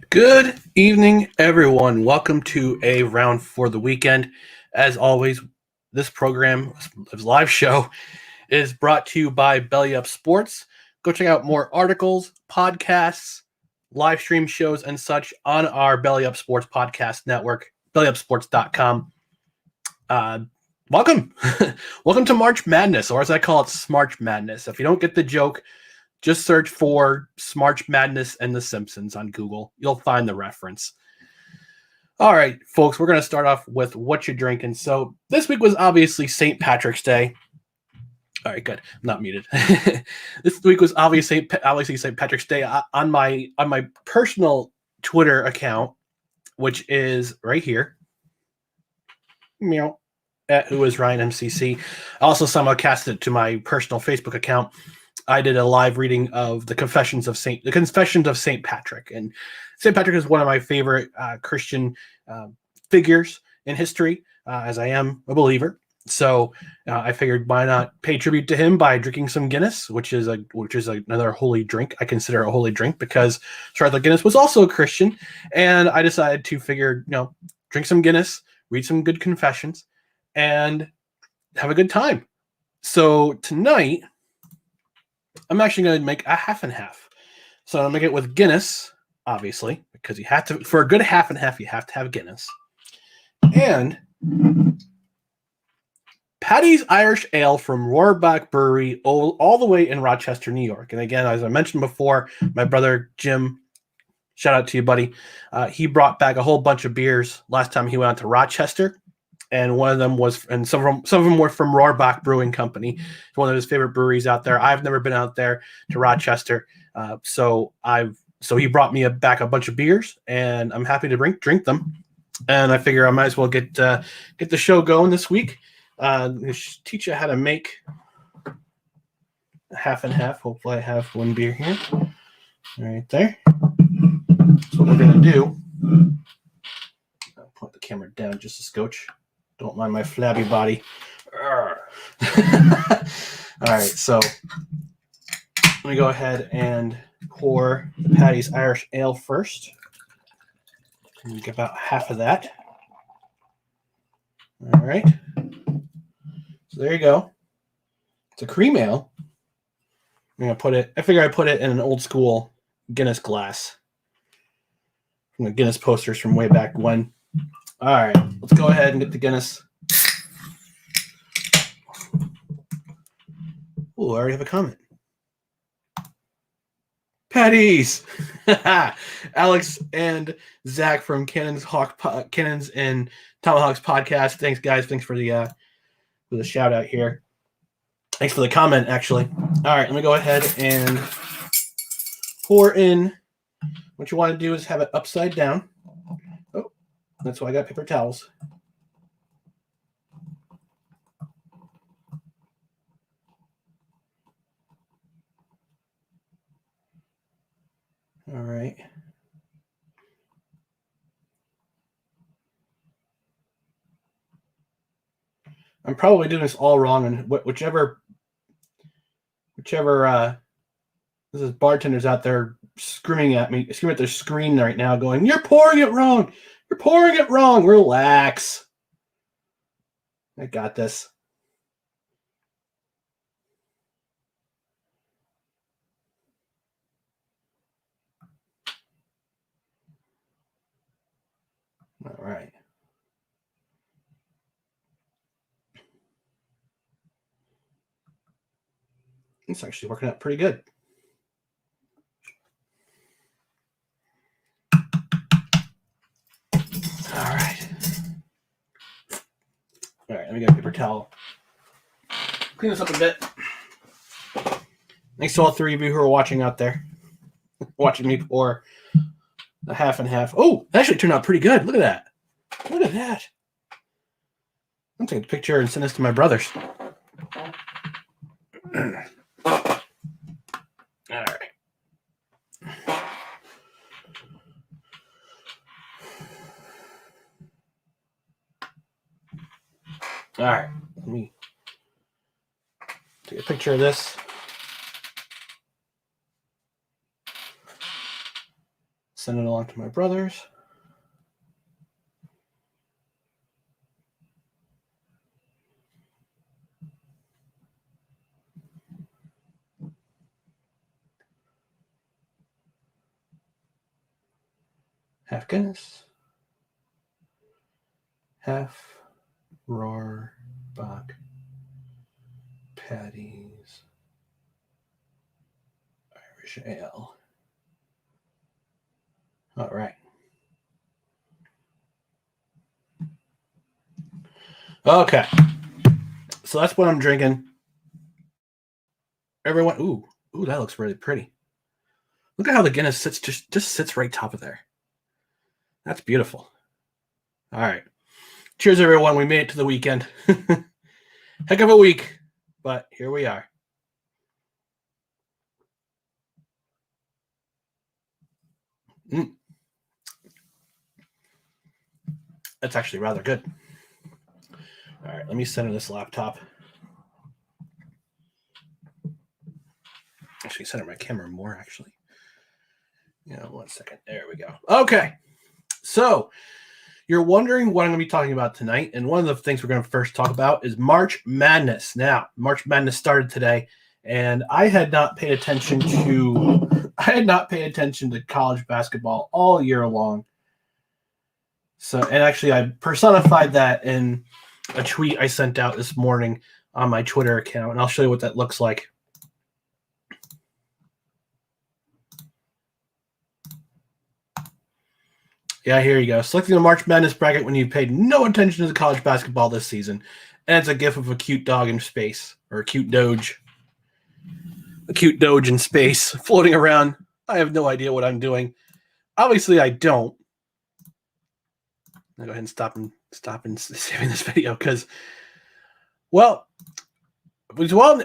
Good evening, everyone. Welcome to a round for the weekend. As always, this program, this live show, is brought to you by Belly Up Sports. Go check out more articles, podcasts, live stream shows, and such on our Belly Up Sports podcast network, bellyupsports.com. Welcome. Welcome to March Madness, or as I call it, Smarch Madness. If you don't get the joke, just search for Smarch Madness and The Simpsons on Google. You'll find the reference. All right, folks, we're going to start off with what you're drinking. So this week was obviously St. Patrick's Day. All right, good. I'm not muted. This week was obviously St. Patrick's Day on my personal Twitter account, which is right here. Meow. At Who Is Ryan MCC. I also simulcasted it to my personal Facebook account. I did a live reading of the Confessions of Saint Patrick, and Saint Patrick is one of my favorite Christian figures in history, as I am a believer. So I figured, why not pay tribute to him by drinking some Guinness, which is another holy drink. I consider a holy drink because Charlotte Guinness was also a Christian, and I decided to figure, drink some Guinness, read some good confessions, and have a good time. So tonight, I'm actually going to make a half and half. So I'll make it with Guinness, obviously, because you have to, for a good half and half, you have to have Guinness. And Paddy's Irish Ale from Roareback Brewery, all the way in Rochester, New York. And again, as I mentioned before, my brother Jim, shout out to you, buddy. He brought back a whole bunch of beers last time he went out to Rochester. And one of them was, and some of them were from Roareback Brewing Company. It's one of his favorite breweries out there. I've never been out there to Rochester, so he brought me back a bunch of beers, and I'm happy to drink them. And I figure I might as well get the show going this week. Teach you how to make a half and half. Hopefully, I have one beer here, right there. So what we're gonna do. I'll put the camera down just a scotch. Don't mind my flabby body. All right, so let me go ahead and pour the Paddy's Irish Ale first. Get about half of that. All right. So there you go. It's a cream ale. I'm gonna put it. I figure I put it in an old school Guinness glass from the Guinness posters from way back when. All right, let's go ahead and get the Guinness. Oh, I already have a comment. Paddy's! Alex and Zach from Cannons and Tomahawks podcast. Thanks, guys. Thanks for the shout out here. Thanks for the comment, actually. All right, let me go ahead and pour in. What you want to do is have it upside down. Oh, that's why I got paper towels. All right. I'm probably doing this all wrong, and whichever this is bartenders out there screaming at their screen right now, going, "You're pouring it wrong! You're pouring it wrong!" Relax. I got this. All right. It's actually working out pretty good. All right. All right, let me get a paper towel. Clean this up a bit. Thanks to all three of you who are watching out there. Watching me pour a half and half. Oh, that actually turned out pretty good. Look at that. Look at that. I'm taking a picture and send this to my brothers. All right. right, let me take a picture of this. Send it along to my brothers. Half Guinness. Half Roar Bach Patties Irish Ale. All right. Okay. So that's what I'm drinking. Everyone, ooh, that looks really pretty. Look at how the Guinness sits, just sits right top of there. That's beautiful. All right. Cheers, everyone. We made it to the weekend. Heck of a week, but here we are. That's actually rather good. All right, let me center this laptop. Actually, center my camera more, actually. Yeah, 1 second. There we go. Okay. So you're wondering what I'm going to be talking about tonight. And one of the things we're going to first talk about is March Madness. Now, March Madness started today, and I had not paid attention to college basketball all year long. So, and actually I personified that in a tweet I sent out this morning on my Twitter account, and I'll show you what that looks like. Yeah, here you go. Selecting the March Madness bracket when you paid no attention to the college basketball this season. And it's a gif of a cute dog in space, or a cute doge. A cute doge in space floating around. I have no idea what I'm doing. Obviously, I don't. I'll go ahead and stop and saving this video because, well,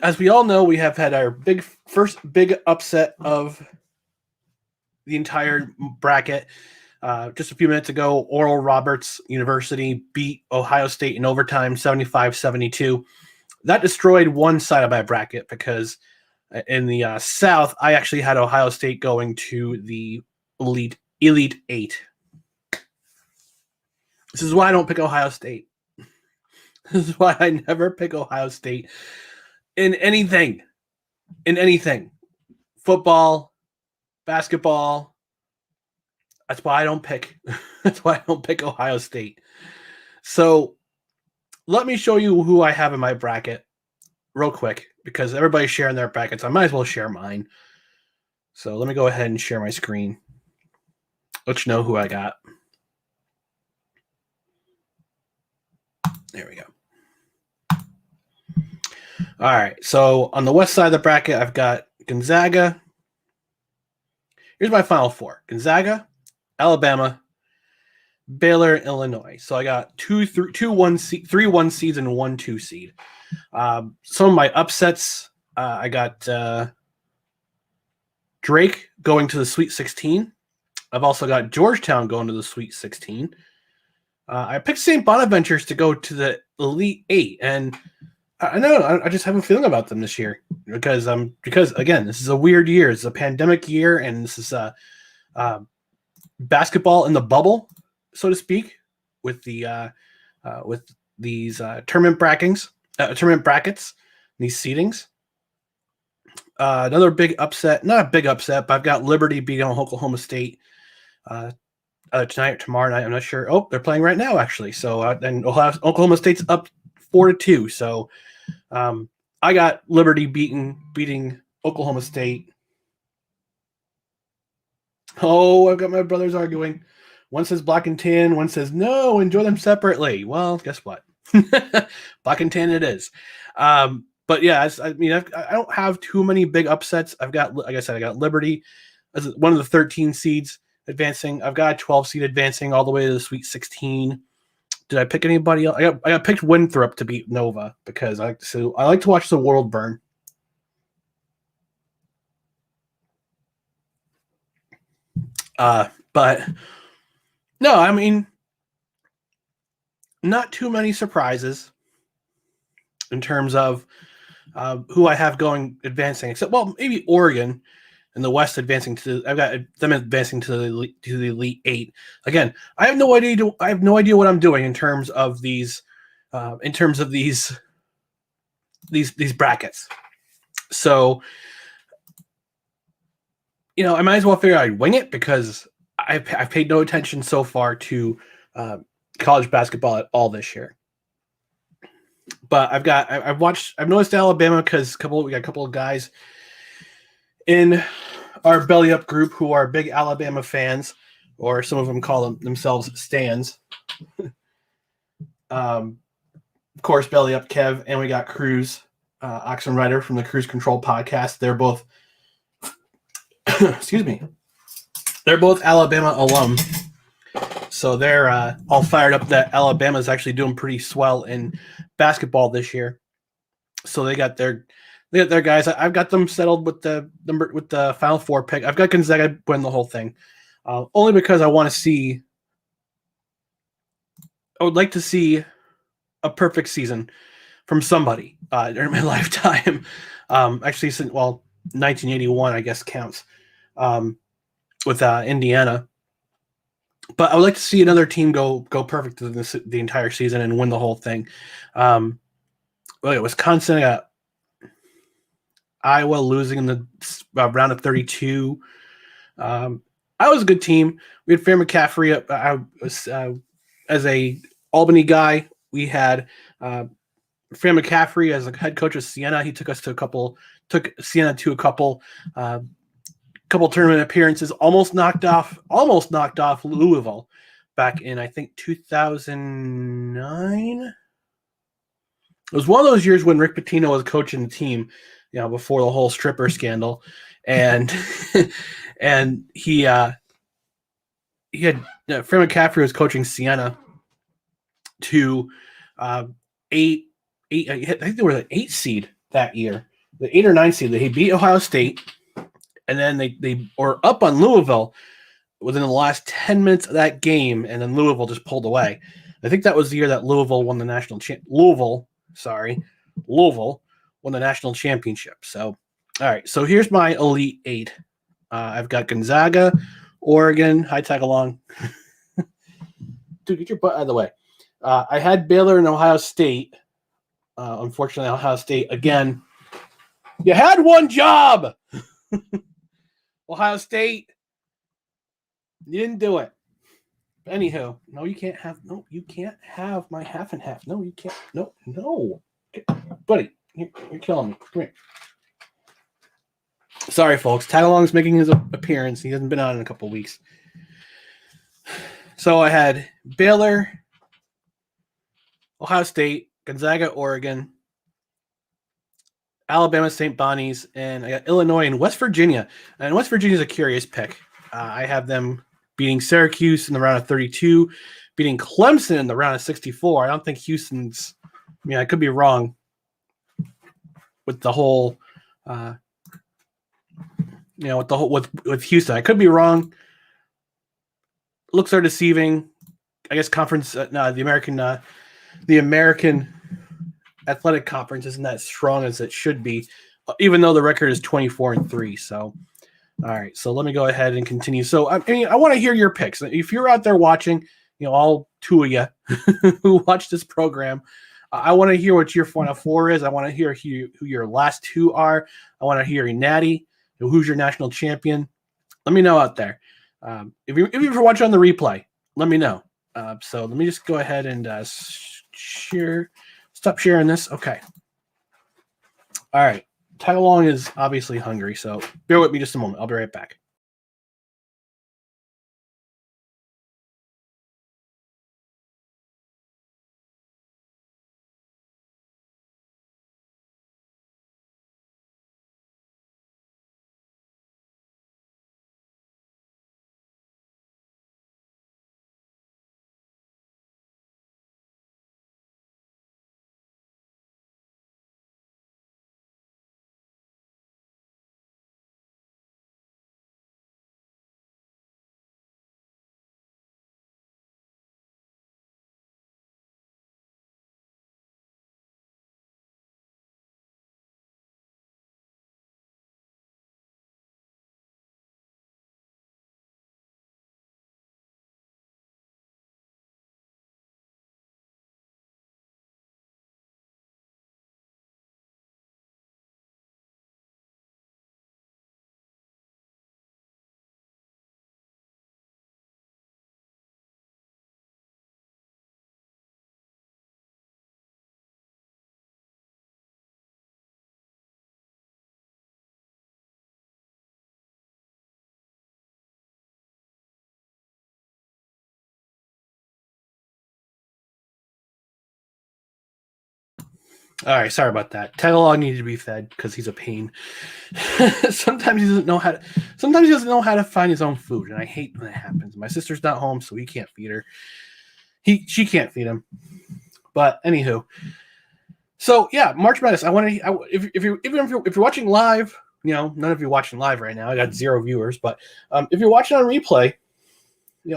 as we all know, we have had our first big upset of the entire bracket. Just a few minutes ago, Oral Roberts University beat Ohio State in overtime, 75-72. That destroyed one side of my bracket because in the South, I actually had Ohio State going to the Elite Eight. This is why I don't pick Ohio State. This is why I never pick Ohio State in anything. Football, basketball. That's why I don't pick. That's why I don't pick Ohio State. So let me show you who I have in my bracket real quick because everybody's sharing their brackets. I might as well share mine. So let me go ahead and share my screen. Let you know who I got. There we go. All right. So on the west side of the bracket, I've got Gonzaga. Here's my final four. Gonzaga, Alabama, Baylor, Illinois. So I got 3 1 seeds and 1 2 seed. Some of my upsets, I got Drake going to the Sweet 16. I've also got Georgetown going to the Sweet 16. I picked St. Bonaventure's to go to the Elite Eight, and I know I just have a feeling about them this year because again, this is a weird year. It's a pandemic year, and this is basketball in the bubble, so to speak, with the with these tournament brackets, these seedings. Another big upset, not a big upset, but I've got Liberty beating Oklahoma State tonight or tomorrow night. I'm not sure. Oh, they're playing right now, actually. So and Oklahoma State's up 4-2. So I got Liberty beating Oklahoma State. Oh, I've got my brothers arguing. One says black and tan. One says no, enjoy them separately. Well, guess what? Black and tan it is. But yeah, I don't have too many big upsets. I've got, like I said, I got Liberty as one of the 13 seeds advancing. I've got a 12 seed advancing all the way to the Sweet 16. Did I pick anybody else? I got picked Winthrop to beat Nova because I like to watch the world burn. But no, I mean, not too many surprises. in terms of who I have going advancing, except maybe Oregon in the West advancing to. I've got them advancing to the Elite Eight. Again, I have no idea. I have no idea what I'm doing in terms of these these brackets. So, I might as well figure I'd wing it because I've paid no attention so far to college basketball at all this year. But I've noticed Alabama because we got a couple of guys in our Belly Up group who are big Alabama fans, or some of them call themselves Stans. Of course, Belly Up Kev, and we got Cruz, Oxen Rider from the Cruise Control podcast. They're both, excuse me, they're both Alabama alum. So they're all fired up that Alabama's actually doing pretty swell in basketball this year. So they got their guys. I've got them settled with the Final Four pick. I've got Gonzaga win the whole thing, only because I want to see. I would like to see a perfect season from somebody during my lifetime. Actually, since 1981, I guess counts with Indiana. But I would like to see another team go perfect the entire season and win the whole thing. Wisconsin got Iowa losing in the round of 32. I was a good team. We had Fair McCaffrey. I was as a Albany guy. We had Fair McCaffrey as a head coach of Siena. He took Siena to a couple tournament appearances. Almost knocked off Louisville back in, I think, 2009. It was one of those years when Rick Pitino was coaching the team, before the whole stripper scandal, and and he had Fred McCaffrey was coaching Siena to eight. I think they were an 8 seed that year, the 8 or 9 seed. They beat Ohio State, and then they were up on Louisville within the last 10 minutes of that game, and then Louisville just pulled away. I think that was the year that Louisville won the national Louisville won the national championship. So, all right. So here's my Elite Eight. I've got Gonzaga, Oregon. Hi, tag along. Dude, get your butt out of the way. I had Baylor and Ohio State. Unfortunately, Ohio State, again, you had one job. Ohio State, you didn't do it. Anywho, you can't have my half and half. No, you can't. No. Buddy, you're killing me. Come here. Sorry, folks. Tagalong's making his appearance. He hasn't been on in a couple weeks. So I had Baylor, Ohio State, Gonzaga, Oregon, Alabama, St. Bonnie's, and I got Illinois and West Virginia. And West Virginia is a curious pick. I have them beating Syracuse in the round of 32, beating Clemson in the round of 64. I don't think Houston's. I could be wrong with the whole, with Houston. I could be wrong. Looks are deceiving. I guess conference. The American Athletic Conference isn't that strong as it should be, even though the record is 24-3. So, all right. So let me go ahead and continue. So, I want to hear your picks. If you're out there watching, all two of you who watch this program, I want to hear what your Final Four is. I want to hear who your last two are. I want to hear your natty. Who's your national champion? Let me know out there. If you're watching on the replay, let me know. So let me just go ahead and share. Stop sharing this. Okay. All right. Tag along is obviously hungry, so bear with me just a moment. I'll be right back. All right, sorry about that. Tagalog needed to be fed because he's a pain. Sometimes he doesn't know how to. Sometimes he doesn't know how to find his own food, and I hate when that happens. My sister's not home, so he can't feed her. She can't feed him. But anywho, so yeah, March Madness. I want to. If you're watching live, none of you watching live right now. I got 0 viewers, but if you're watching on replay,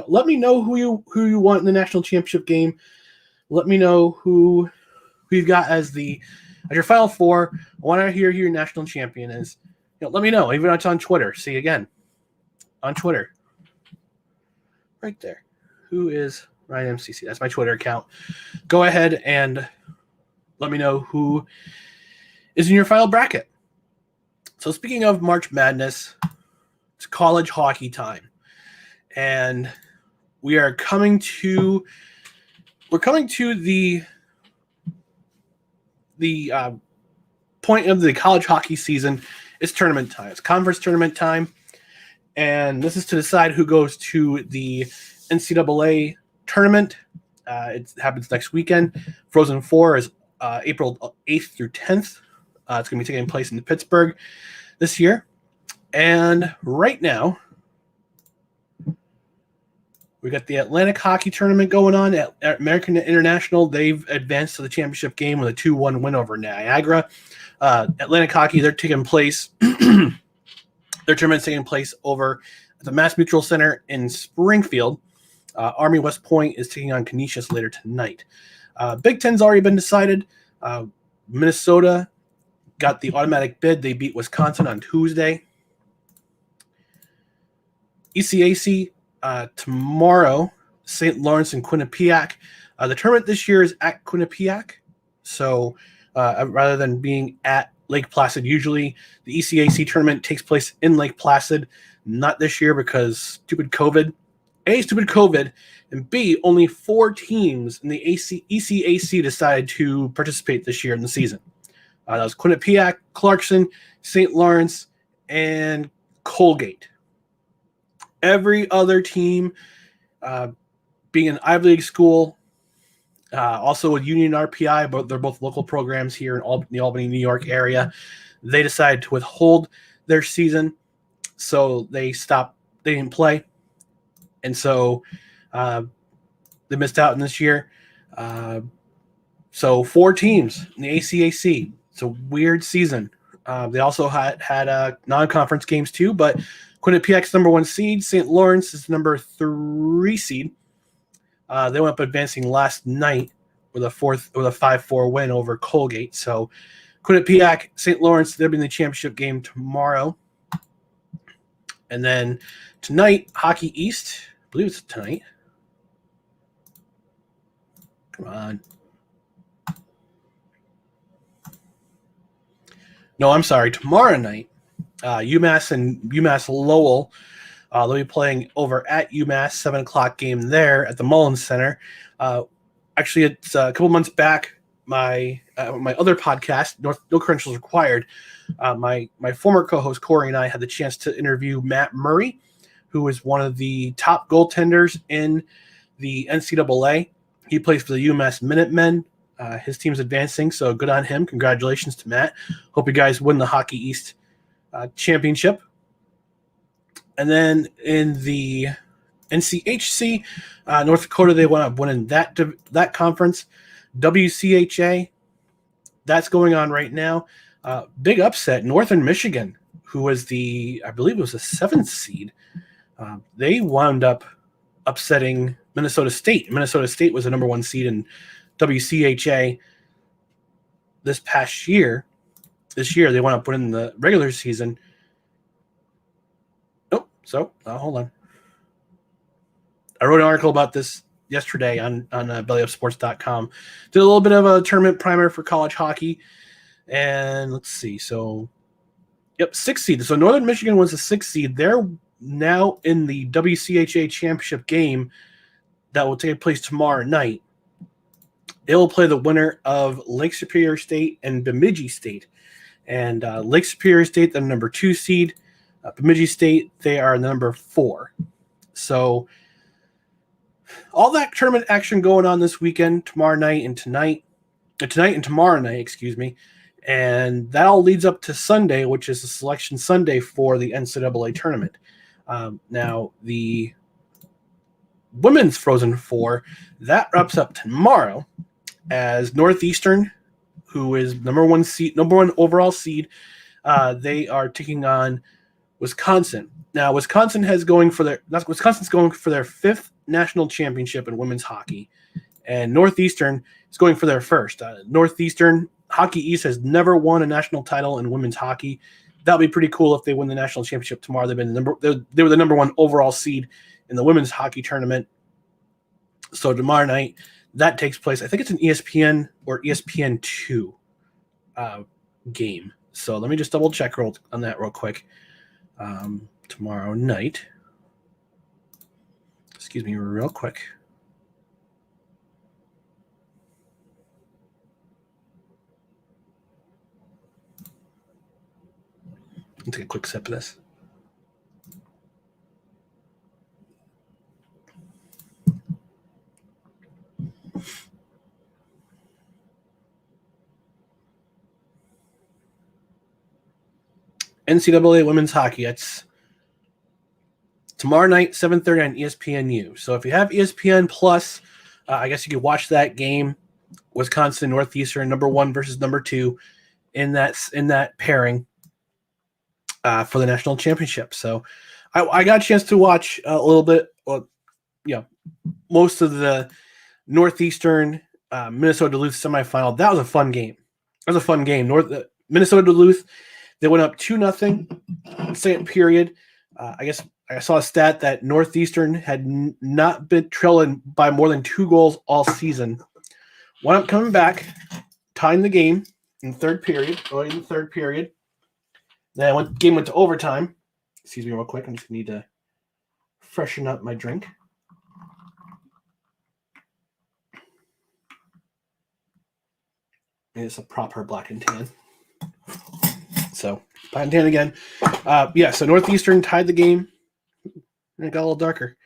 let me know who you want in the national championship game. Let me know who you've got as your Final Four. I want to hear who your national champion is. Let me know. Even if it's on Twitter. See again on Twitter, right there. Who is Ryan MCC? That's my Twitter account. Go ahead and let me know who is in your final bracket. So speaking of March Madness, it's college hockey time, and we're coming to the point of the college hockey season. It's tournament time. It's conference tournament time, and this is to decide who goes to the NCAA tournament. It happens next weekend. Frozen Four is April 8th through 10th. It's going to be taking place in Pittsburgh this year. And right now, we got the Atlantic Hockey Tournament going on at American International. They've advanced to the championship game with a 2-1 win over Niagara. Atlantic Hockey, they're taking place. Their tournament's taking place over at the Mass Mutual Center in Springfield. Army West Point is taking on Canisius later tonight. Big Ten's already been decided. Minnesota got the automatic bid. They beat Wisconsin on Tuesday. ECAC tomorrow, St. Lawrence and Quinnipiac. The tournament this year is at Quinnipiac. So rather than being at Lake Placid, usually the ECAC tournament takes place in Lake Placid. Not this year because stupid COVID. A, stupid COVID, and B, only 4 teams in the ECAC decided to participate this year in the season. That was Quinnipiac, Clarkson, St. Lawrence, and Colgate. Every other team, being an Ivy League school, also with Union RPI, but they're both local programs here in the Albany, New York area, they decided to withhold their season, so they didn't play. And so they missed out in this year. So 4 teams in the ACAC. It's a weird season. They also had non-conference games too, but Quinnipiac's number 1 seed. St. Lawrence is number 3 seed. They went up advancing last night with a 5-4 win over Colgate. So Quinnipiac, St. Lawrence, they'll be in the championship game tomorrow. And then tonight, Hockey East. I believe it's tonight. Come on. No, I'm sorry. Tomorrow night, UMass and UMass Lowell. They'll be playing over at UMass, 7 o'clock game there at the Mullins Center. Actually, it's a couple months back. My other podcast, No Credentials Required. My former co-host Corey and I had the chance to interview Matt Murray, who is one of the top goaltenders in the NCAA. He plays for the UMass Minutemen. His team's advancing, so good on him. Congratulations to Matt. Hope you guys win the Hockey East championship. And then in the NCHC, North Dakota, they wound up winning that conference. WCHA, that's going on right now. Big upset. Northern Michigan, who was I believe it was the 7th seed, they wound up upsetting Minnesota State. Minnesota State was the number 1 seed in WCHA this past year. This year, they wound up winning the regular season. Hold on. I wrote an article about this yesterday on bellyupsports.com. Did a little bit of a tournament primer for college hockey. And let's see. So, 6th seed. So Northern Michigan was the 6th seed. They're now in the WCHA championship game that will take place tomorrow night. They will play the winner of Lake Superior State and Bemidji State. And Lake Superior State, the number 2 seed. Bemidji State, they are the number 4. So all that tournament action going on this weekend, tomorrow night and tonight. tonight and tomorrow night, excuse me. And that all leads up to Sunday, which is the selection Sunday for the NCAA tournament. Now, the women's Frozen Four, that wraps up tomorrow as Northeastern, who is number one overall seed, they are taking on Wisconsin. Now, Wisconsin's going for their fifth national championship in women's hockey, and Northeastern is going for their first. Northeastern Hockey East has never won a national title in women's hockey. That'll be pretty cool if they win the national championship tomorrow. They were the number one overall seed in the women's hockey tournament. So tomorrow night that takes place. I think it's an ESPN or ESPN2 game. So let me just double check on that real quick. Tomorrow night. Excuse me, real quick. I'll take a quick sip of this. NCAA women's hockey. It's tomorrow night, 7:30 on ESPNU. So if you have ESPN Plus, I guess you could watch that game. Wisconsin Northeastern, number 1 versus number 2, in that pairing for the national championship. So I got a chance to watch a little bit. Most of the Northeastern Minnesota Duluth semifinal. That was a fun game. Minnesota Duluth. They went up 2-0, second period. I guess I saw a stat that Northeastern had not been trailing by more than 2 goals all season. Wound up coming back, tying the game in the third period. Then game went to overtime. Excuse me real quick. I just need to freshen up my drink. It's a proper black and tan. So, black and tan again. So Northeastern tied the game. And it got a little darker.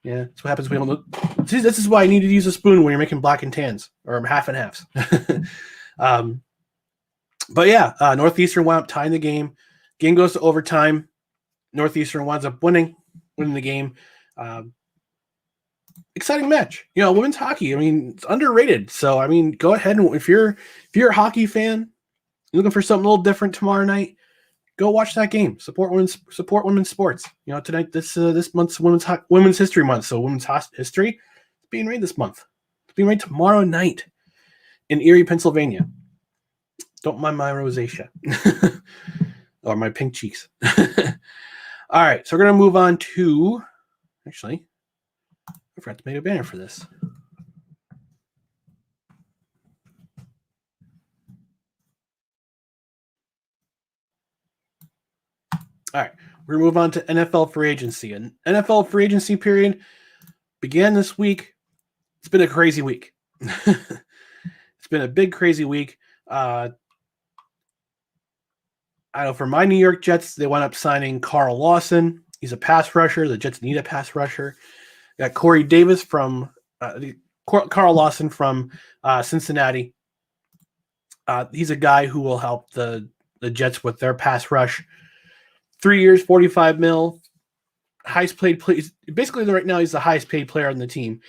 Yeah, that's what happens when you don't. See, this is why I need to use a spoon when you're making black and tans, or half and halves. Northeastern wound up tying the game. Game goes to overtime. Northeastern winds up winning the game. Exciting match. Women's hockey, it's underrated. So, go ahead and if you're a hockey fan, you're looking for something a little different tomorrow night, go watch that game. Support women's sports. Tonight, this month's Women's History Month. So Women's History is being read this month. It's being read tomorrow night in Erie, Pennsylvania. Don't mind my rosacea or my pink cheeks. All right, so we're gonna move on to. Actually, I forgot to make a banner for this. All right, we're going to move on to NFL free agency. And NFL free agency period began this week. It's been a crazy week. It's been a big, crazy week. I know for my New York Jets, they wound up signing Carl Lawson. He's a pass rusher. The Jets need a pass rusher. Got Corey Davis from Carl Lawson from Cincinnati. He's a guy who will help the Jets with their pass rush. 3 years, $45 million. Highest paid player. Basically, right now, he's the highest paid player on the team.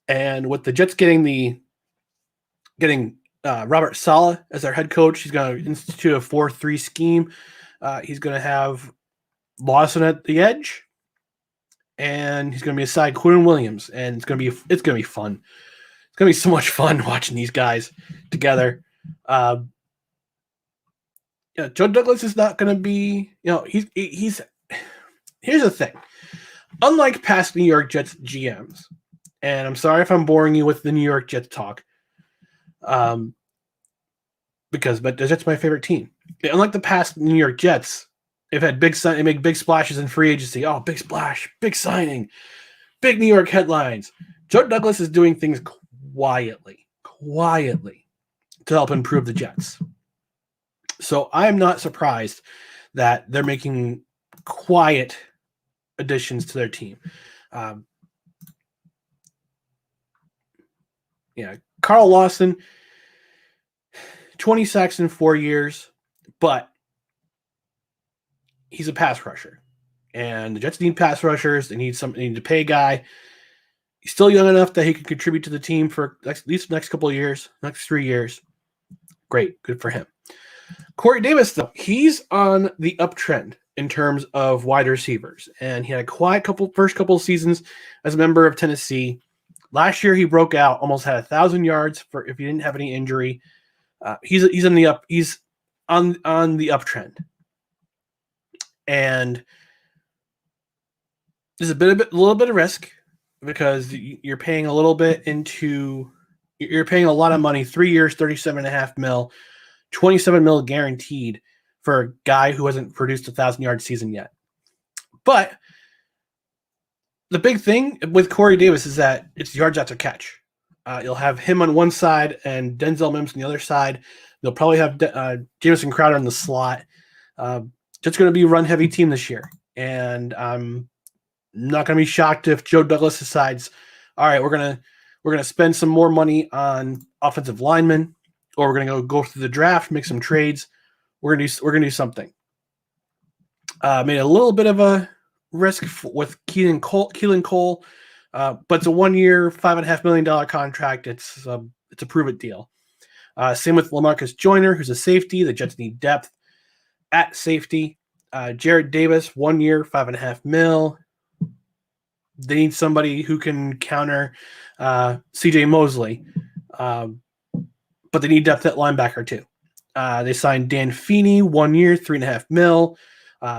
And with the Jets getting Robert Saleh as their head coach, he's going to institute a 4-3 scheme. He's going to have Lawson at the edge, and he's going to be aside Quinn Williams, and it's going to be fun. It's going to be so much fun watching these guys together. Joe Douglas is not going to be. He's. Here's the thing. Unlike past New York Jets GMs, and I'm sorry if I'm boring you with the New York Jets talk, but the Jets are my favorite team. Unlike the past New York Jets, they've had they make big splashes in free agency. Oh, big splash, big signing, big New York headlines. Joe Douglas is doing things quietly to help improve the Jets. So I am not surprised that they're making quiet additions to their team. Carl Lawson, 20 sacks in 4 years, but he's a pass rusher. And the Jets need pass rushers. They need to pay a guy. He's still young enough that he can contribute to the team for at least the next couple of years, next 3 years. Great. Good for him. Corey Davis, though, he's on the uptrend in terms of wide receivers. And he had a quiet first couple of seasons as a member of Tennessee. Last year, he broke out, almost had 1,000 yards for if he didn't have any injury. He's on the uptrend. And there's a little bit of risk because you're paying a little bit you're paying a lot of money, 3 years, $37.5 million, $27 million guaranteed for a guy who hasn't produced a 1,000-yard season yet. But the big thing with Corey Davis is that it's yards after catch. You'll have him on one side and Denzel Mims on the other side. They'll probably have Jamison Crowder in the slot. Just going to be a run-heavy team this year. And I'm not going to be shocked if Joe Douglas decides, all right, we're gonna spend some more money on offensive linemen, or we're gonna go through the draft, make some trades. We're gonna do something. Made a little bit of a risk with Keelan Cole, but it's a 1 year, $5.5 million contract. It's a prove it deal. Same with LaMarcus Joyner, who's a safety. The Jets need depth at safety. Jarrett Davis, 1 year, $5.5 million. They need somebody who can counter C.J. Mosley, but they need depth at linebacker too. They signed Dan Feeney, 1 year, $3.5 million.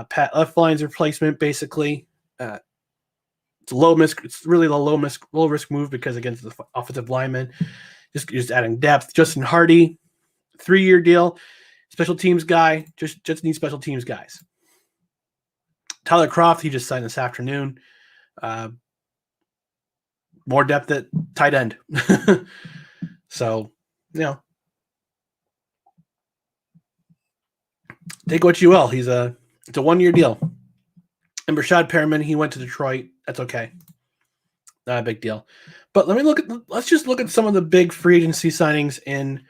Pat Elflein's replacement, basically. It's really a low risk move because against the offensive lineman, just adding depth. Justin Hardy, 3-year deal, special teams guy. Just need special teams guys. Tyler Kroft, he just signed this afternoon. More depth at tight end. So, take what you will. It's a 1 year deal. And Rashad Perriman, he went to Detroit. That's okay. Not a big deal. But let's just look at some of the big free agency signings in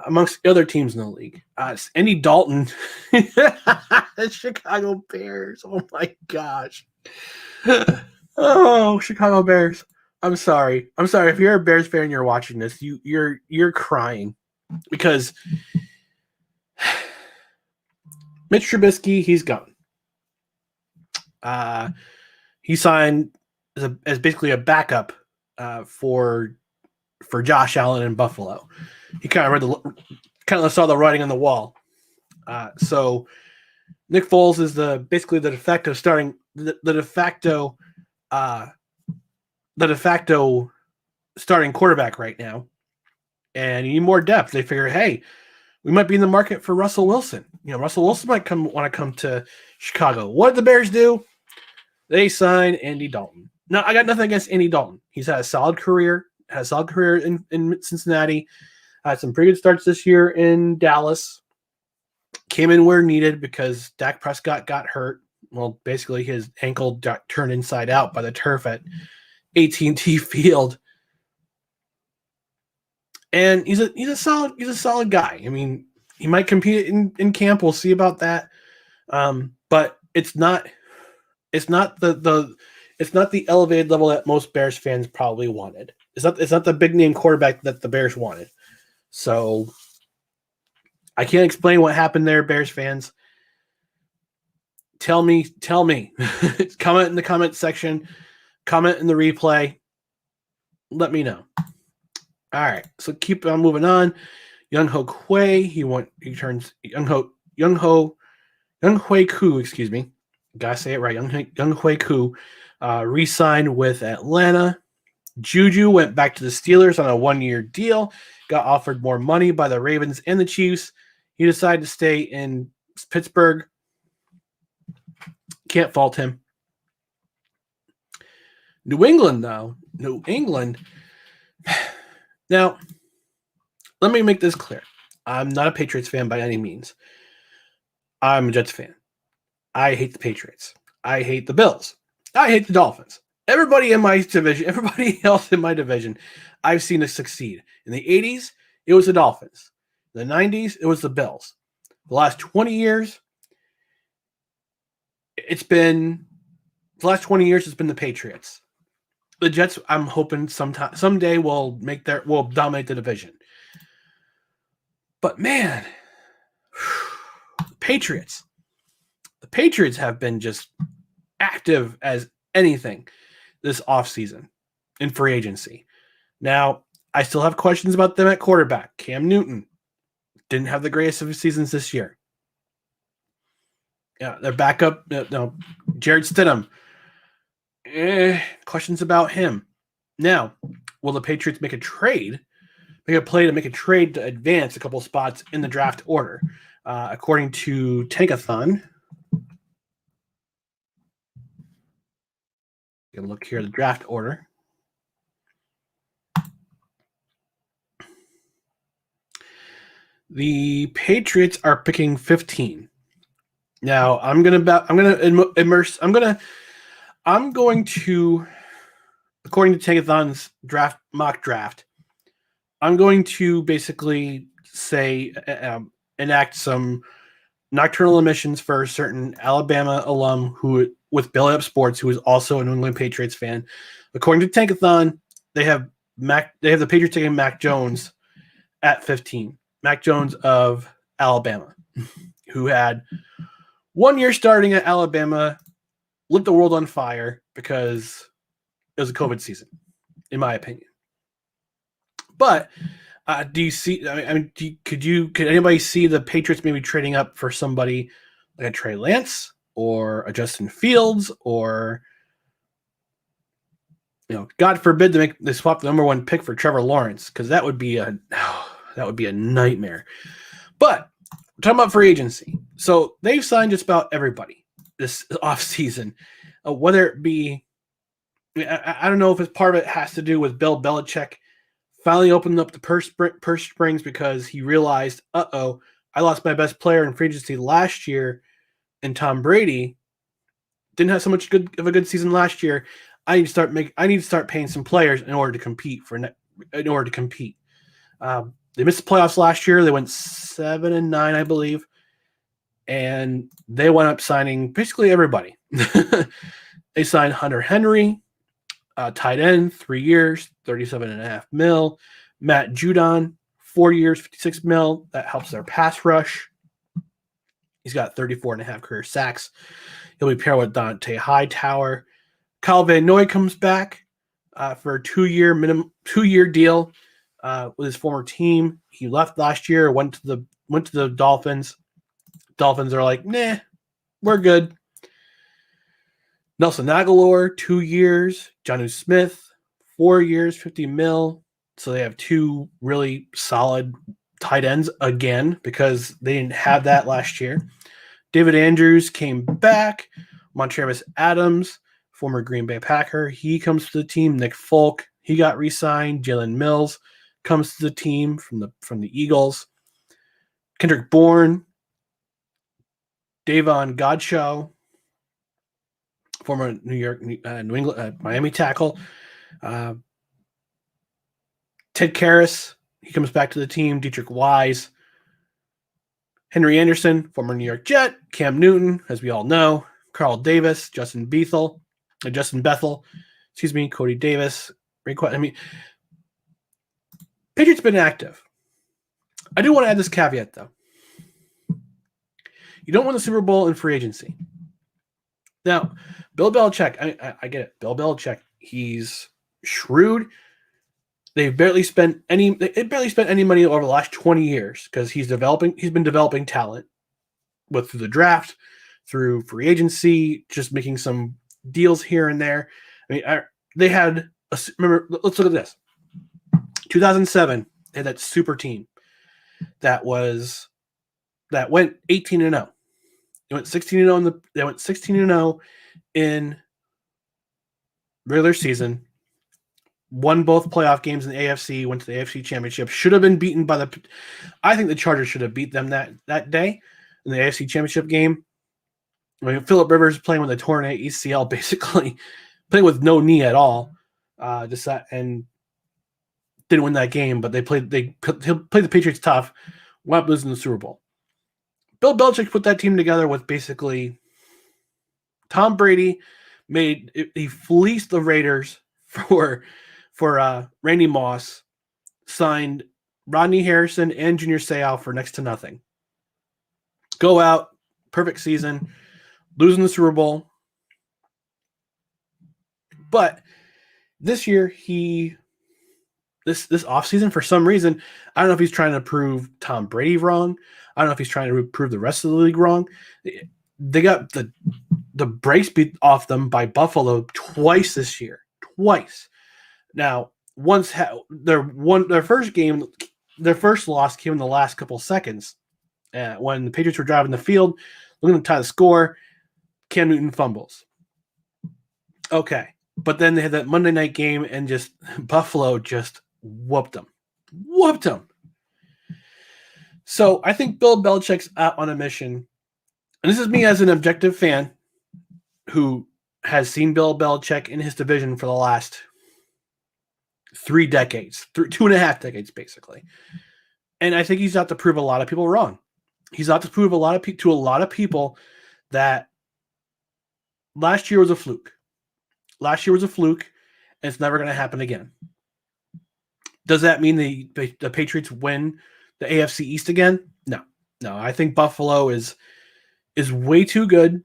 amongst other teams in the league. Andy Dalton, the Chicago Bears. Oh my gosh. Oh, Chicago Bears. I'm sorry. If you're a Bears fan and you're watching this, you're crying because Mitch Trubisky, he's gone. He signed as basically a backup for Josh Allen in Buffalo. He kind of saw the writing on the wall. So Nick Foles is basically the de facto starting quarterback right now, and you need more depth. They figure, hey, we might be in the market for Russell Wilson. Russell Wilson might want to come to Chicago. What did the Bears do? They signed Andy Dalton. Now, I got nothing against Andy Dalton. He's had a solid career. In Cincinnati. Had some pretty good starts this year in Dallas. Came in where needed because Dak Prescott got hurt. Well, basically his ankle got turned inside out by the turf at AT&T Field. And he's a solid guy. I mean, he might compete in camp. We'll see about that. But it's not the elevated level that most Bears fans probably wanted. It's not the big name quarterback that the Bears wanted. So I can't explain what happened there, Bears fans. Tell me. Comment in the comment section. Comment in the replay. Let me know. All right, so keep on moving on. Younghoe Koo, excuse me. Gotta say it right. Younghoe Koo re-signed with Atlanta. Juju went back to the Steelers on a 1-year deal. Got offered more money by the Ravens and the Chiefs. He decided to stay in Pittsburgh. Can't fault him. New England, though. Now, let me make this clear. I'm not a Patriots fan by any means. I'm a Jets fan. I hate the Patriots. I hate the Bills. I hate the Dolphins. Everybody in my division, everybody else in my division, I've seen it succeed. In the 80s, it was the Dolphins. In the 90s, it was the Bills. The last 20 years, it's been the Patriots. The Jets, I'm hoping someday will dominate the division. But man, Patriots. The Patriots have been just active as anything this offseason in free agency. Now, I still have questions about them at quarterback. Cam Newton didn't have the greatest of seasons this year. Yeah, their backup, Jared Stidham. Questions about him. Now, will the Patriots make a trade? Make a play to make a trade to advance a couple spots in the draft order. According to Tankathon, you can look here at the draft order. The Patriots are picking 15. Now I'm going to, according to Tankathon's mock draft, I'm going to basically say enact some nocturnal emissions for a certain Alabama alum with Belly Up Sports, who is also a New England Patriots fan. According to Tankathon, they have the Patriots taking Mac Jones at 15. Mac Jones of Alabama, who had 1 year starting at Alabama, lit the world on fire because it was a COVID season, in my opinion. But do you see? Could anybody see the Patriots maybe trading up for somebody like a Trey Lance or a Justin Fields, or God forbid they swap the number 1 pick for Trevor Lawrence, because that would be a nightmare. But we're talking about free agency. So they've signed just about everybody this offseason. Whether it be, I don't know if it's part of it has to do with Bill Belichick finally opened up the purse strings because he realized, I lost my best player in free agency last year, and Tom Brady didn't have so much of a good season last year. I need to start paying some players in order to compete. They missed the playoffs last year. They went 7-9, I believe, and they wound up signing basically everybody. They signed Hunter Henry, tight end, 3 years, $37.5 million. Matt Judon, 4 years, $56 million. That helps their pass rush. He's got 34.5 career sacks. He'll be paired with Dante Hightower. Kyle Van Noy comes back for a 2-year deal with his former team. He left last year, went to the Dolphins. Dolphins are like, nah, we're good. Nelson Aguilar, 2 years. Jonnu Smith, 4 years, $50 million. So they have 2 really solid tight ends again, because they didn't have that last year. David Andrews came back. Montravis Adams, former Green Bay Packer, he comes to the team. Nick Folk, he got re-signed. Jalen Mills comes to the team from the Eagles. Kendrick Bourne, Davon Godchaux, former New England, Miami tackle. Ted Karras, he comes back to the team. Dietrich Wise. Henry Anderson, former New York Jet. Cam Newton, as we all know. Carl Davis, Justin Bethel. Cody Davis. Patriots been active. I do want to add this caveat, though. You don't win the Super Bowl in free agency. Now, Bill Belichick, I get it. Bill Belichick, he's shrewd. They've barely spent any money over the last 20 years because he's been developing talent through the draft, through free agency, just making some deals here and there. Let's look at this. 2007, they had that super team that went 18-0. They went 16-0 in regular season. Won both playoff games in the AFC. Went to the AFC Championship. Should have been beaten by I think the Chargers should have beat them that day in the AFC Championship game. Phillip Rivers playing with a torn ACL, basically playing with no knee at all. And didn't win that game, but they played the Patriots tough, wound up losing the Super Bowl. Bill Belichick put that team together with basically Tom Brady he fleeced the Raiders for Randy Moss, signed Rodney Harrison and Junior Seau for next to nothing. Go out, perfect season, losing the Super Bowl. But this year, this offseason, for some reason, I don't know if he's trying to prove Tom Brady wrong. I don't know if he's trying to prove the rest of the league wrong. They got the brakes beat off them by Buffalo twice this year. Twice. Now, their first loss came in the last couple seconds when the Patriots were driving the field, looking to tie the score. Cam Newton fumbles. Okay, but then they had that Monday night game, and just Buffalo just whooped them. So I think Bill Belichick's out on a mission, and this is me as an objective fan who has seen Bill Belichick in his division for the last 3 decades, 2.5 decades, basically. And I think he's out to prove a lot of people wrong. He's out to prove to a lot of people that last year was a fluke. Last year was a fluke, and it's never going to happen again. Does that mean the Patriots win the AFC East again? No. I think Buffalo is way too good.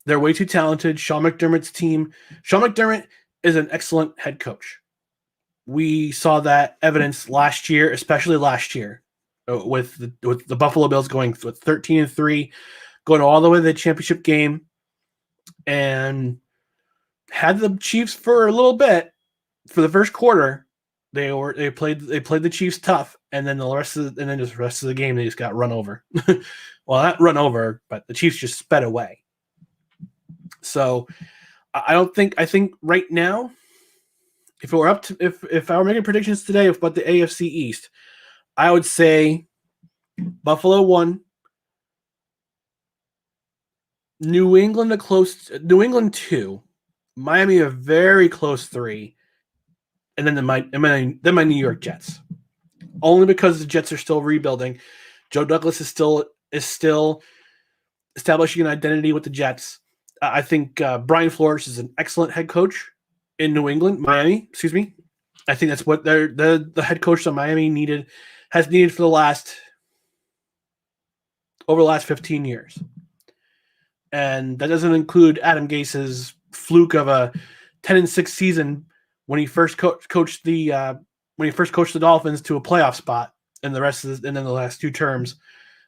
They're way too talented. Sean McDermott's team. Sean McDermott is an excellent head coach. We saw that evidence last year, especially last year, with the Buffalo Bills going with 13-3, going all the way to the championship game, and had the Chiefs for a little bit for the first quarter. They played the Chiefs tough, and then the rest of the game they just got run over. Well, not run over, but the Chiefs just sped away. So I think right now, if I were making predictions today about the AFC East, I would say Buffalo 1, New England 2, Miami a very close 3, and then my New York Jets. Only because the Jets are still rebuilding. Joe Douglas is still establishing an identity with the Jets. I think Brian Flores is an excellent head coach in Miami. Excuse me. I think that's what the head coach of Miami has needed for over the last 15 years. And that doesn't include Adam Gase's fluke of a 10-6 season when he first coached the Dolphins to a playoff spot, and then the last 2 terms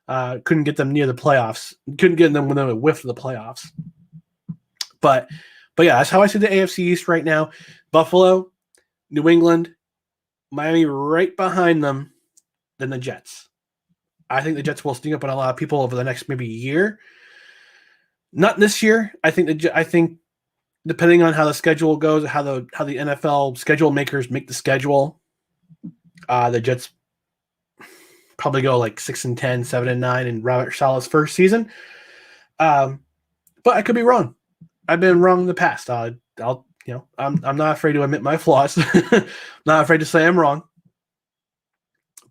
couldn't get them near the playoffs. Couldn't get them within a whiff of the playoffs. But yeah, that's how I see the AFC East right now. Buffalo, New England, Miami right behind them, then the Jets. I think the Jets will sneak up on a lot of people over the next maybe year. Not this year. I think depending on how the schedule goes, how the NFL schedule makers make the schedule, the Jets probably go like 6-10, 7-9 in Robert Saleh's first season. But I could be wrong. I've been wrong in the past. I'm not afraid to admit my flaws. Not afraid to say I'm wrong.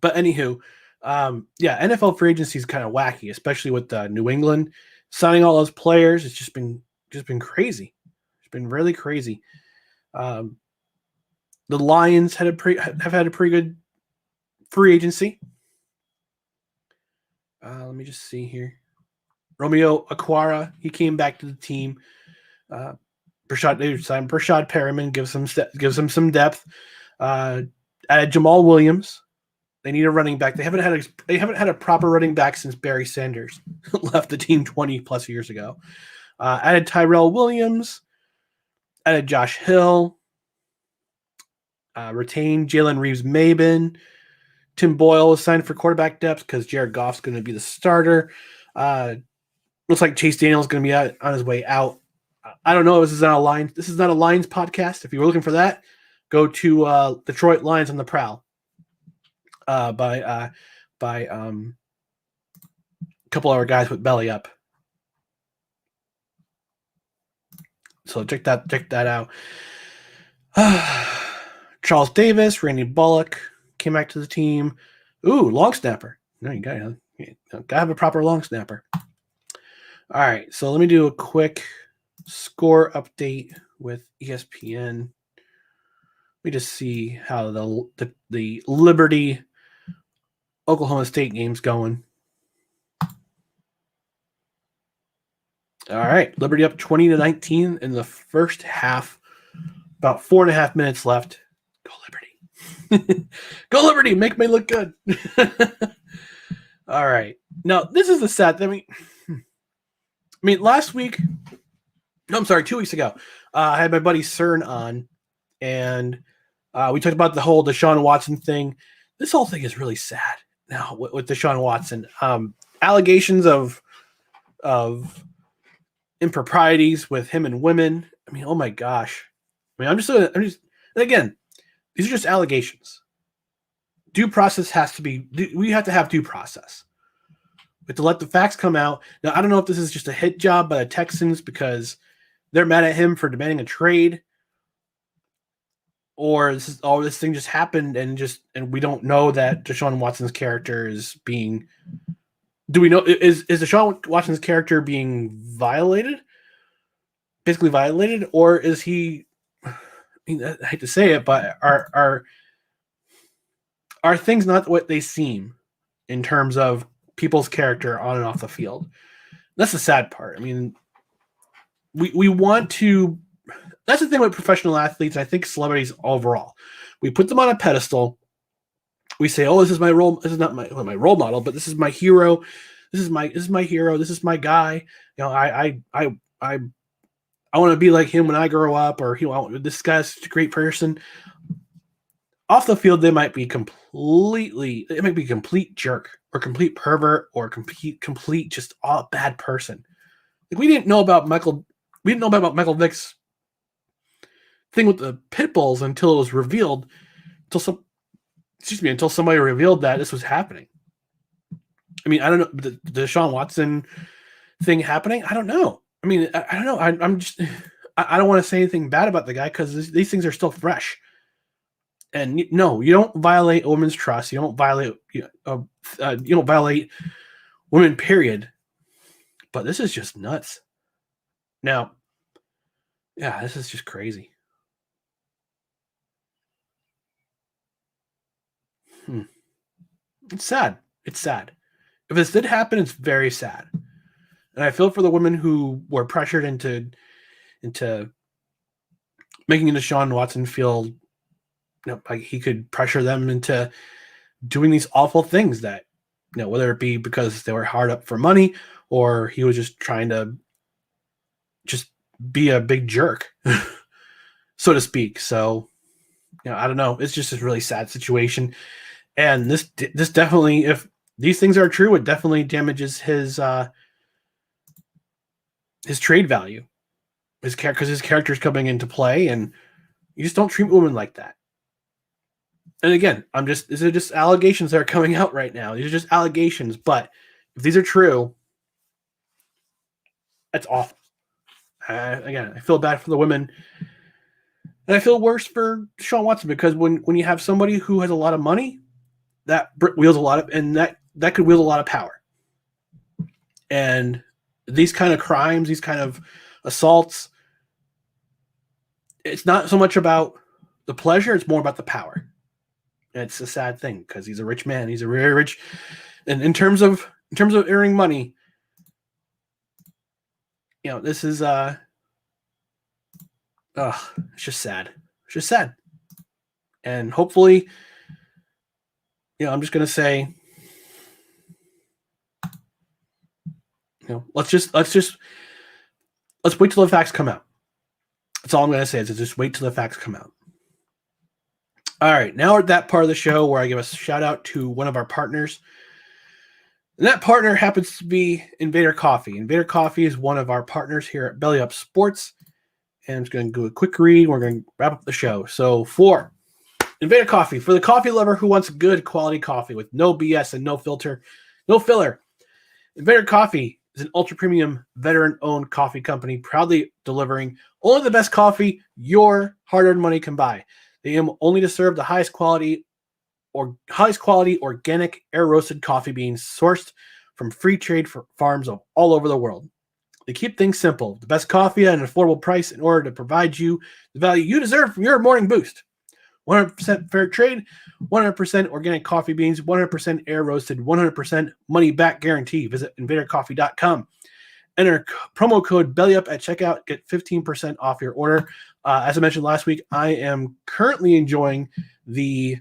But anywho, NFL free agency is kind of wacky, especially with New England signing all those players. It's just been crazy. It's been really crazy. The Lions have had a pretty good free agency. Let me just see here. Romeo Okwara, he came back to the team. They signed Brashad Perriman, gives him some depth. Added Jamal Williams. They need a running back. They haven't had a proper running back since Barry Sanders left the team 20 plus years ago. Added Tyrell Williams. Added Josh Hill. Retained Jalen Reeves-Maybin. Tim Boyle was signed for quarterback depth because Jared Goff's going to be the starter. Looks like Chase Daniel is going to be on his way out. I don't know. This is not a Lions podcast. If you were looking for that, go to Detroit Lions on the Prowl by a couple of our guys with Belly Up. So check that out. Charles Davis, Randy Bullock came back to the team. Ooh, long snapper. No, you gotta have a proper long snapper. All right, so let me do a quick score update with ESPN. Let me just see how the Liberty Oklahoma State game's going. All right, Liberty up 20-19 in the first half. About 4.5 minutes left. Go Liberty. Go Liberty, make me look good. All right. Now, this is the sad thing. I mean, last week, no, I'm sorry, 2 weeks ago, I had my buddy CERN on, and we talked about the whole Deshaun Watson thing. This whole thing is really sad now with Deshaun Watson. Allegations of improprieties with him and women. I mean, oh my gosh. I mean, I'm just and again, these are just allegations. Due process has to be, we have to have due process. We have to let the facts come out. Now, I don't know if this is just a hit job by the Texans because they're mad at him for demanding a trade, or this thing just happened and we don't know that Deshaun Watson's character is being. Do we know is Deshaun Watson's character being violated? Basically violated, or is he? I mean, I hate to say it, but are things not what they seem in terms of people's character on and off the field? That's the sad part. I mean, we want to. That's the thing with professional athletes. I think celebrities overall, we put them on a pedestal. We say, "Oh, this is my role. This is not my role model, but this is my hero. This is my hero. This is my guy. You know, I want to be like him when I grow up, or this guy's such a great person." Off the field, they might be complete jerk or complete pervert or complete just all bad person. Like we didn't know about Michael Vick's thing with the pit bulls until it was revealed. Until somebody revealed that this was happening. I mean, I don't know the Deshaun Watson thing happening. I don't know. I mean, I don't know. I don't want to say anything bad about the guy because these things are still fresh. And no, you don't violate a woman's trust. You don't violate women. Period. But this is just nuts. Now, yeah, this is just crazy. It's sad. It's sad. If this did happen, it's very sad. And I feel for the women who were pressured into making Deshaun Watson feel like he could pressure them into doing these awful things that, whether it be because they were hard up for money or he was just trying to just be a big jerk, so to speak. So, I don't know. It's just a really sad situation. And this definitely, if these things are true, it definitely damages his trade value, because his character's coming into play, and you just don't treat women like that. And again, these are just allegations that are coming out right now. These are just allegations, but if these are true, that's awful. Again, I feel bad for the women, and I feel worse for Deshaun Watson because when you have somebody who has a lot of money, that wields a lot of, and that could wield a lot of power. And these kind of crimes, these kind of assaults, it's not so much about the pleasure, it's more about the power. And it's a sad thing because he's a rich man. He's a very rich, and in terms of earning money, this is it's just sad. It's just sad. And hopefully, I'm just gonna say, let's wait till the facts come out. That's all I'm gonna say is just wait till the facts come out. All right, now we're at that part of the show where I give a shout out to one of our partners. And that partner happens to be Invader Coffee. Invader Coffee is one of our partners here at Belly Up Sports. And I'm just going to do a quick read. We're going to wrap up the show. So for Invader Coffee, for the coffee lover who wants good quality coffee with no BS and no filter, no filler, Invader Coffee is an ultra-premium, veteran-owned coffee company proudly delivering only the best coffee your hard-earned money can buy. They aim only to serve the highest quality organic air-roasted coffee beans sourced from free trade farms all over the world. They keep things simple, the best coffee at an affordable price in order to provide you the value you deserve from your morning boost. 100% fair trade, 100% organic coffee beans, 100% air roasted, 100% money back guarantee. Visit invadercoffee.com. Enter promo code BELLYUP at checkout. Get 15% off your order. As I mentioned last week, I am currently enjoying the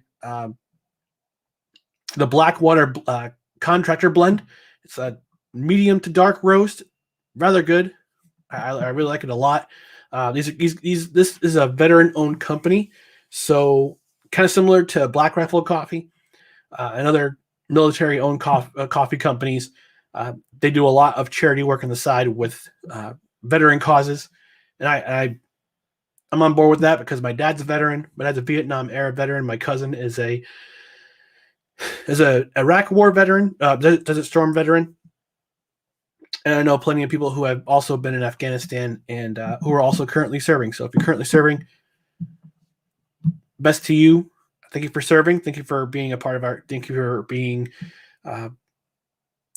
Blackwater Contractor Blend. It's a medium to dark roast, rather good. I really like it a lot. This is a veteran-owned company, so kind of similar to Black Rifle Coffee and other military-owned coffee companies. They do a lot of charity work on the side with veteran causes, and I'm on board with that because my dad's a veteran. My dad's a Vietnam era veteran. My cousin is a Iraq War veteran, Desert Storm veteran. And I know plenty of people who have also been in Afghanistan and who are also currently serving. So if you're currently serving, best to you. Thank you for serving. Thank you for being a part of thank you for being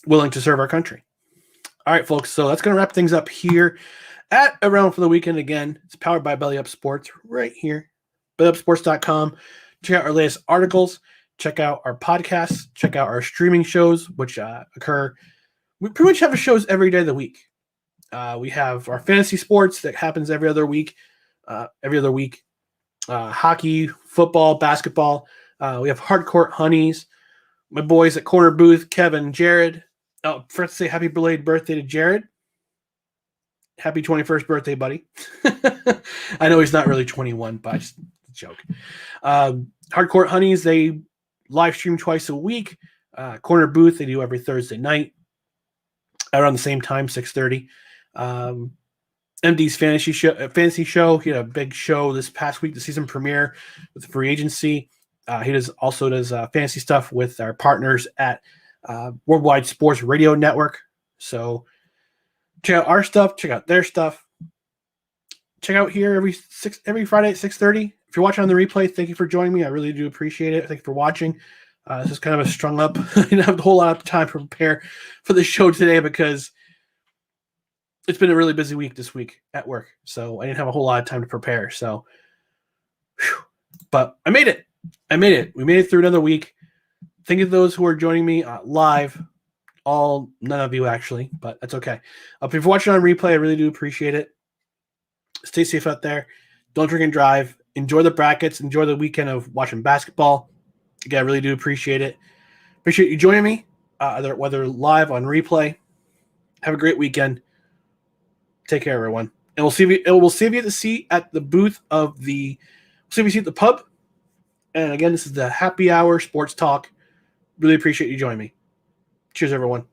willing to serve our country. All right, folks. So that's going to wrap things up here at Around for the Weekend. Again, it's powered by Belly Up Sports right here. BellyUpSports.com. Check out our latest articles. Check out our podcasts. Check out our streaming shows, which occur. We pretty much have shows every day of the week. We have our fantasy sports that happens every other week. Hockey, football, basketball. We have Hardcourt Honeys. My boys at Corner Booth, Kevin, Jared. Oh, first to say happy belated birthday to Jared. Happy 21st birthday, buddy. I know he's not really 21, but just a joke. Hardcourt Honeys, they live stream twice a week. Corner Booth, they do every Thursday night around the same time, 6:30. MD's fantasy show. He had a big show this past week, the season premiere with the free agency. He also does fantasy stuff with our partners at Worldwide Sports Radio Network. So check out our stuff. Check out their stuff. Check out here every Friday at 6:30. If you're watching on the replay, thank you for joining me. I really do appreciate it. Thank you for watching. This is kind of a strung up. I didn't have a whole lot of time to prepare for the show today because it's been a really busy week this week at work. So I didn't have a whole lot of time to prepare. So, but I made it. We made it through another week. Thank you to those who are joining me live. None of you actually, but that's okay. If you're watching on replay, I really do appreciate it. Stay safe out there. Don't drink and drive. Enjoy the brackets. Enjoy the weekend of watching basketball. Again, I really do appreciate it. Appreciate you joining me, whether live on replay. Have a great weekend. Take care, everyone. And we'll see you at the seat at the booth of the. We'll see you at the pub. And again, this is the Happy Hour Sports Talk. Really appreciate you joining me. Cheers, everyone.